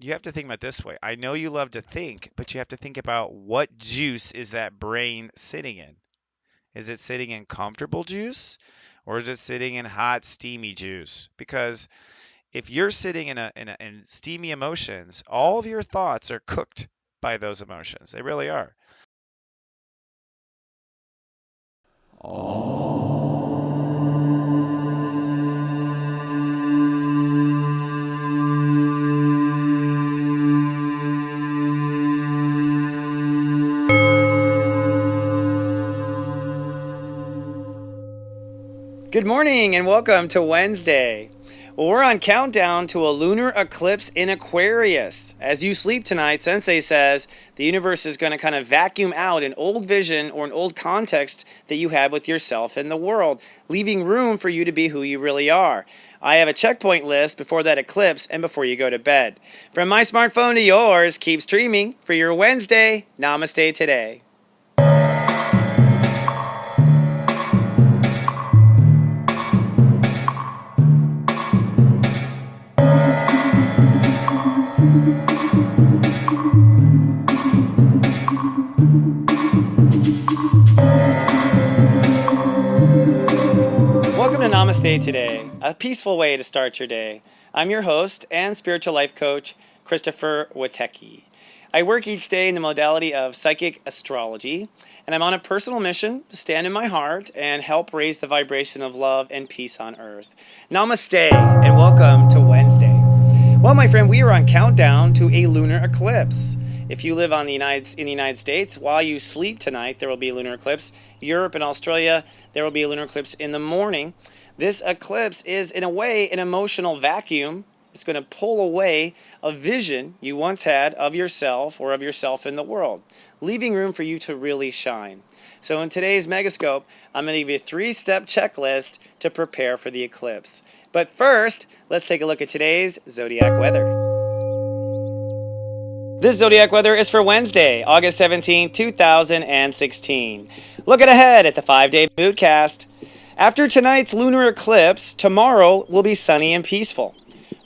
you have to think about it this way. I know you love to think, but you have to think about what juice is that brain sitting in? Is it sitting in comfortable juice or is it sitting in hot, steamy juice? Because if you're sitting in steamy emotions, all of your thoughts are cooked by those emotions. They really are. Good morning and welcome to Wednesday. Well, we're on countdown to a lunar eclipse in Aquarius. As you sleep tonight, Sensei says the universe is going to kind of vacuum out an old vision or an old context that you had with yourself and the world, leaving room for you to be who you really are. I have a checkpoint list before that eclipse and before you go to bed. From my smartphone to yours, keep streaming for your Wednesday Namaste today. Welcome to Namaste today, a peaceful way to start your day. I'm your host and spiritual life coach, Christopher Witecki. I work each day in the modality of psychic astrology, and I'm on a personal mission to stand in my heart and help raise the vibration of love and peace on earth. Namaste, and welcome to Wednesday. Well, my friend, we are on countdown to a lunar eclipse. If you live in the United States, while you sleep tonight, there will be a lunar eclipse. Europe and Australia, there will be a lunar eclipse in the morning. This eclipse is, in a way, an emotional vacuum. It's going to pull away a vision you once had of yourself or of yourself in the world, leaving room for you to really shine. So in today's megascope, I'm going to give you a 3-step checklist to prepare for the eclipse. But first, let's take a look at today's Zodiac weather. This Zodiac weather is for Wednesday, August 17, 2016. Looking ahead at the 5-day moodcast. After tonight's lunar eclipse, tomorrow will be sunny and peaceful.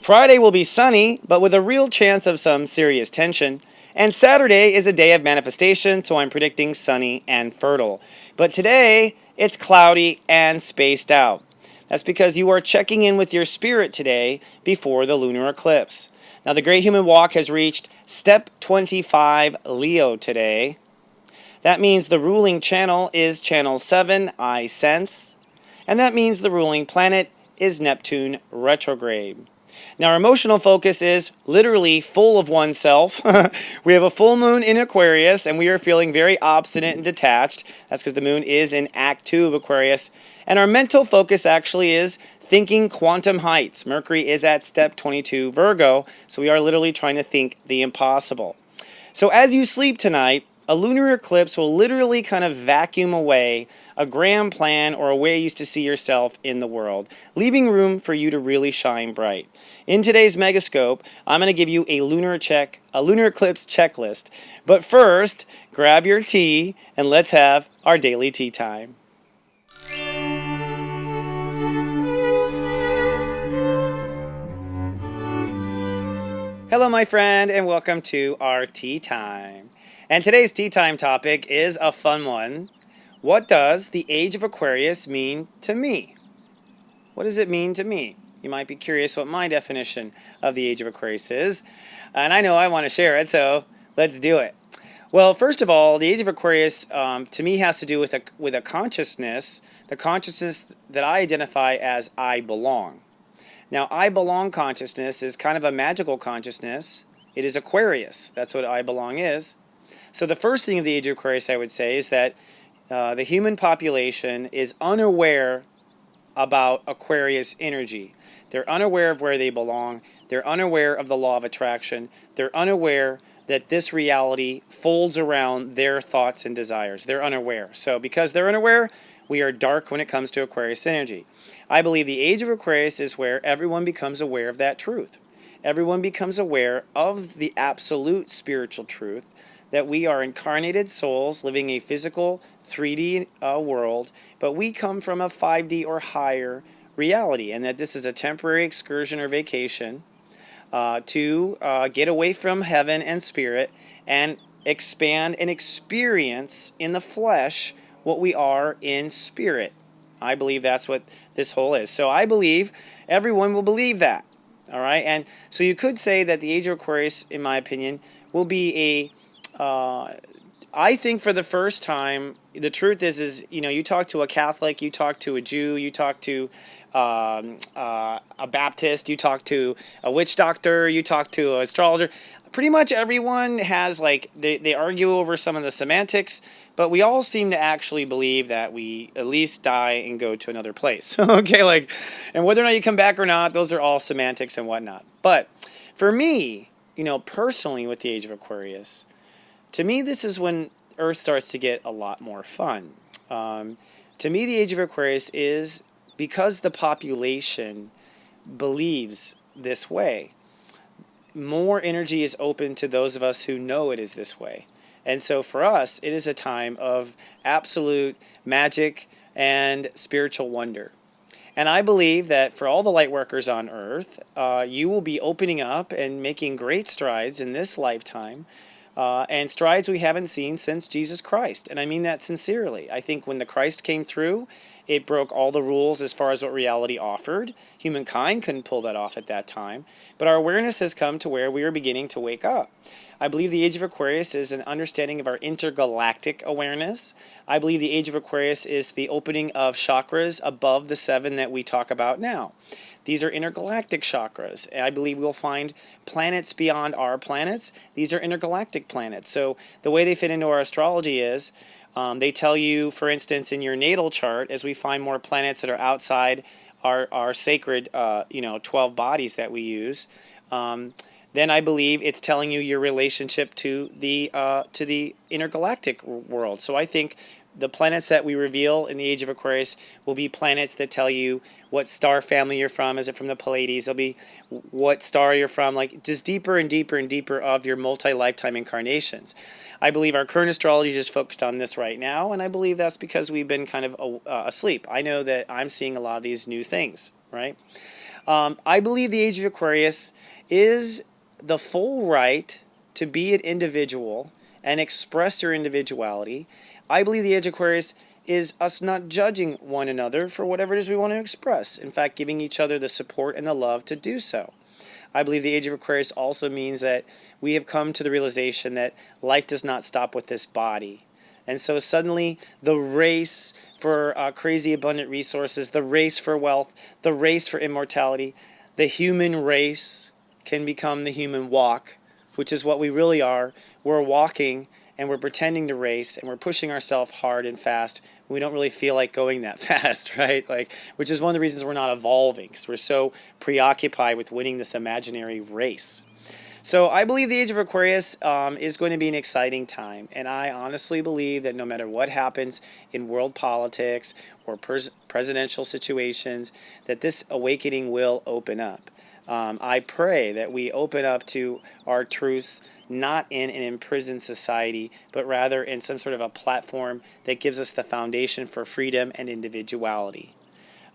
Friday will be sunny, but with a real chance of some serious tension. And Saturday is a day of manifestation, so I'm predicting sunny and fertile. But today, it's cloudy and spaced out. That's because you are checking in with your spirit today before the lunar eclipse. Now, the Great Human Walk has reached Step 25 Leo today. That means the ruling channel is Channel 7, I Sense. And that means the ruling planet is Neptune retrograde. Now, our emotional focus is literally full of oneself. We have a full moon in Aquarius, and we are feeling very obstinate and detached. That's because the moon is in Act 2 of Aquarius. And our mental focus actually is thinking quantum heights. Mercury is at Step 22 Virgo, so we are literally trying to think the impossible. So as you sleep tonight, a lunar eclipse will literally kind of vacuum away a grand plan or a way you used to see yourself in the world, leaving room for you to really shine bright. In today's megascope, I'm going to give you a lunar eclipse checklist. But first, grab your tea and let's have our daily tea time. Hello, my friend, and welcome to our tea time. And today's tea time topic is a fun one. What does the age of Aquarius mean to me? What does it mean to me? You might be curious what my definition of the age of Aquarius is. And I know I want to share it, so let's do it. Well, first of all, the age of Aquarius to me has to do with a consciousness, the consciousness that I identify as I belong. Now, I belong consciousness is kind of a magical consciousness. It is Aquarius. That's what I belong is. So the first thing of the age of Aquarius I would say is that the human population is unaware about Aquarius energy. They're unaware of where they belong. They're unaware of the law of attraction. They're unaware that this reality folds around their thoughts and desires. They're unaware. So because they're unaware, we are dark when it comes to Aquarius energy. I believe the age of Aquarius is where everyone becomes aware of that truth. Everyone becomes aware of the absolute spiritual truth that we are incarnated souls living a physical 3D world, but we come from a 5D or higher reality, and that this is a temporary excursion or vacation to get away from heaven and spirit and expand and experience in the flesh what we are in spirit. I believe that's what this whole is. So I believe everyone will believe that. All right. And so you could say that the age of Aquarius, in my opinion, will be I think for the first time, the truth is, you talk to a Catholic, you talk to a Jew, you talk to a Baptist, you talk to a witch doctor, you talk to an astrologer. Pretty much everyone has, like, they argue over some of the semantics, but we all seem to actually believe that we at least die and go to another place. Okay, and whether or not you come back or not, those are all semantics and whatnot. But for me, personally with the age of Aquarius, to me, this is when Earth starts to get a lot more fun. To me, the age of Aquarius is because the population believes this way. More energy is open to those of us who know it is this way. And so for us, it is a time of absolute magic and spiritual wonder. And I believe that for all the light workers on Earth, you will be opening up and making great strides in this lifetime, and strides we haven't seen since Jesus Christ. And I mean that sincerely. I think when the Christ came through, it broke all the rules as far as what reality offered. Humankind couldn't pull that off at that time. But our awareness has come to where we are beginning to wake up. I believe the age of Aquarius is an understanding of our intergalactic awareness. I believe the age of Aquarius is the opening of chakras above the 7 that we talk about now. These are intergalactic chakras. I believe we'll find planets beyond our planets. These are intergalactic planets. So the way they fit into our astrology is they tell you, for instance, in your natal chart, as we find more planets that are outside our sacred 12 bodies that we use, then I believe it's telling you your relationship to the intergalactic world. So I think the planets that we reveal in the age of Aquarius will be planets that tell you what star family you're from. Is it from the Pleiades? It'll be what star you're from, like just deeper and deeper and deeper of your multi-lifetime incarnations. I believe our current astrology is just focused on this right now, and I believe that's because we've been kind of asleep. I know that I'm seeing a lot of these new things, right? I believe the age of Aquarius is the full right to be an individual and express your individuality. I believe the age of Aquarius is us not judging one another for whatever it is we want to express. In fact, giving each other the support and the love to do so. I believe the age of Aquarius also means that we have come to the realization that life does not stop with this body. And so suddenly the race for crazy abundant resources, the race for wealth, the race for immortality, the human race can become the human walk, which is what we really are. We're walking and we're pretending to race and we're pushing ourselves hard and fast. We don't really feel like going that fast, right? Which is one of the reasons we're not evolving, because we're so preoccupied with winning this imaginary race. So I believe the age of Aquarius is going to be an exciting time, and I honestly believe that no matter what happens in world politics or presidential situations, that this awakening will open up. I pray that we open up to our truths, not in an imprisoned society, but rather in some sort of a platform that gives us the foundation for freedom and individuality.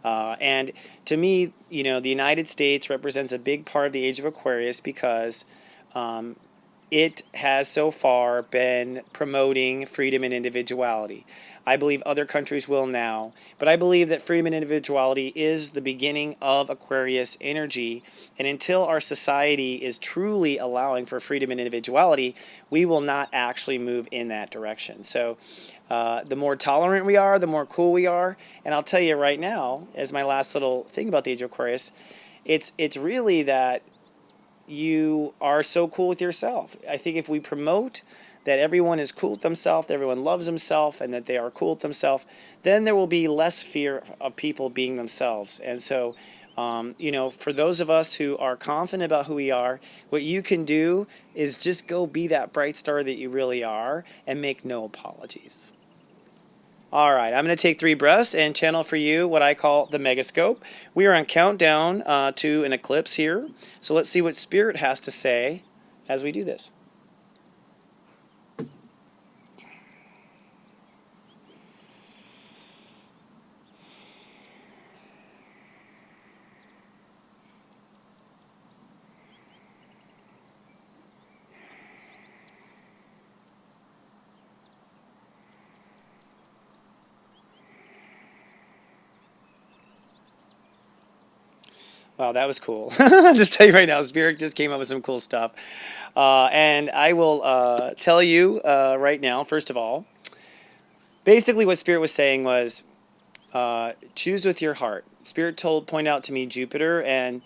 And to me, the United States represents a big part of the age of Aquarius because it has so far been promoting freedom and individuality. I believe other countries will now, but I believe that freedom and individuality is the beginning of Aquarius energy, and until our society is truly allowing for freedom and individuality, we will not actually move in that direction. So the more tolerant we are, the more cool we are, and I'll tell you right now, as my last little thing about the age of Aquarius, it's really that you are so cool with yourself. I think if we promote that everyone is cool with themselves, that everyone loves themselves, and that they are cool with themselves, then there will be less fear of people being themselves. And so, for those of us who are confident about who we are, what you can do is just go be that bright star that you really are and make no apologies. All right, I'm going to take 3 breaths and channel for you what I call the megascope. We are on countdown to an eclipse here. So let's see what Spirit has to say as we do this. Wow, that was cool. I'll just tell you right now, Spirit just came up with some cool stuff. And I will tell you right now, first of all, basically what Spirit was saying was choose with your heart. Spirit pointed out to me Jupiter, and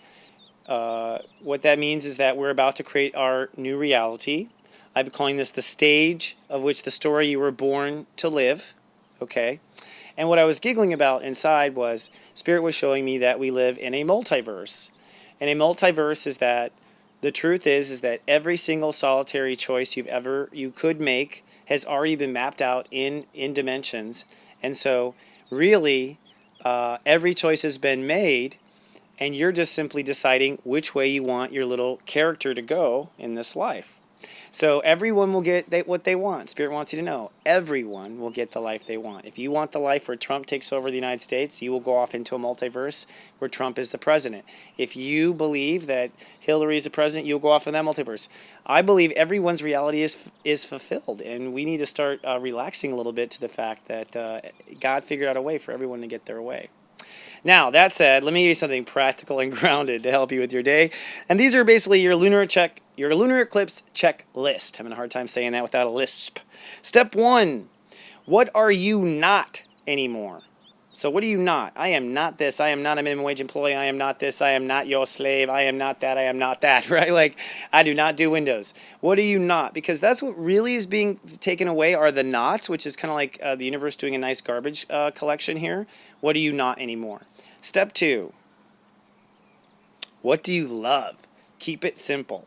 what that means is that we're about to create our new reality. I'm calling this the stage of which the story you were born to live. Okay? And what I was giggling about inside was Spirit was showing me that we live in a multiverse. And a multiverse is that the truth is that every single solitary choice you could make has already been mapped out in dimensions. And so really every choice has been made, and you're just simply deciding which way you want your little character to go in this life. So everyone will get what they want. Spirit wants you to know everyone will get the life they want. If you want the life where Trump takes over the United States, you will go off into a multiverse where Trump is the president. If you believe that Hillary is the president, you'll go off in that multiverse. I believe everyone's reality is fulfilled, and we need to start relaxing a little bit to the fact that God figured out a way for everyone to get their way. Now, that said, let me give you something practical and grounded to help you with your day. And these are basically your lunar eclipse checklist. Having a hard time saying that without a lisp. Step 1, what are you not anymore? So what are you not? I am not this. I am not a minimum wage employee. I am not this. I am not your slave. I am not that. I am not that, right? Like, I do not do windows. What are you not? Because that's what really is being taken away are the nots, which is kind of like the universe doing a nice garbage collection here. What are you not anymore? Step 2, what do you love? Keep it simple,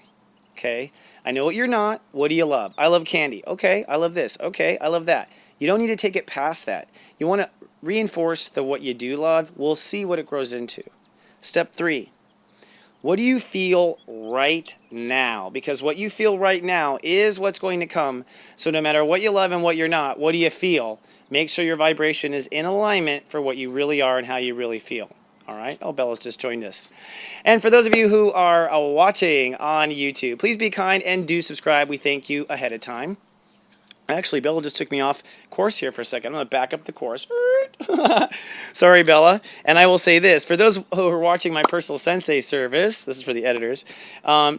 okay? I know what you're not. What do you love? I love candy. Okay, I love this. Okay, I love that. You don't need to take it past that. You want to reinforce what you do love. We'll see what it grows into. Step 3, what do you feel right now? Because what you feel right now is what's going to come. So no matter what you love and what you're not, what do you feel? Make sure your vibration is in alignment for what you really are and how you really feel. All right? Oh, Bella's just joined us. And for those of you who are watching on YouTube, please be kind and do subscribe. We thank you ahead of time. Actually, Bella just took me off course here for a second. I'm going to back up the course. Sorry, Bella. And I will say this. For those who are watching my personal Sensei service, this is for the editors,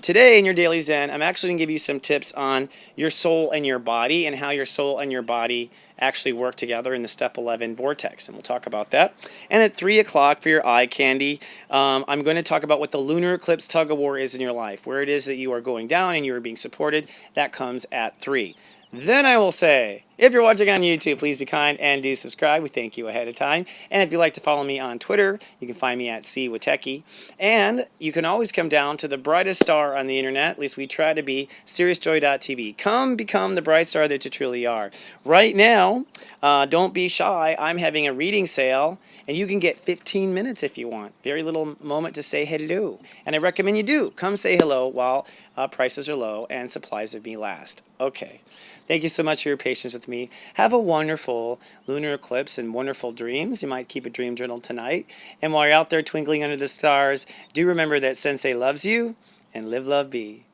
today in your Daily Zen, I'm actually going to give you some tips on your soul and your body and how your soul and your body actually work together in the Step 11 vortex. And we'll talk about that. And at 3 o'clock for your eye candy, I'm going to talk about what the lunar eclipse tug-of-war is in your life, where it is that you are going down and you are being supported. That comes at 3. Then I will say, if you're watching on YouTube, please be kind and do subscribe. We thank you ahead of time. And if you'd like to follow me on Twitter, you can find me at CWateki. And you can always come down to the brightest star on the internet, at least we try to be, SeriousJoy.tv. Come become the bright star that you truly are. Right now, don't be shy. I'm having a reading sale, and you can get 15 minutes if you want. Very little moment to say hello. And I recommend you do. Come say hello while prices are low and supplies of me last. Okay. Thank you so much for your patience with me. Have a wonderful lunar eclipse and wonderful dreams. You might keep a dream journal tonight. And while you're out there twinkling under the stars, do remember that Sensei loves you, and live, love, be.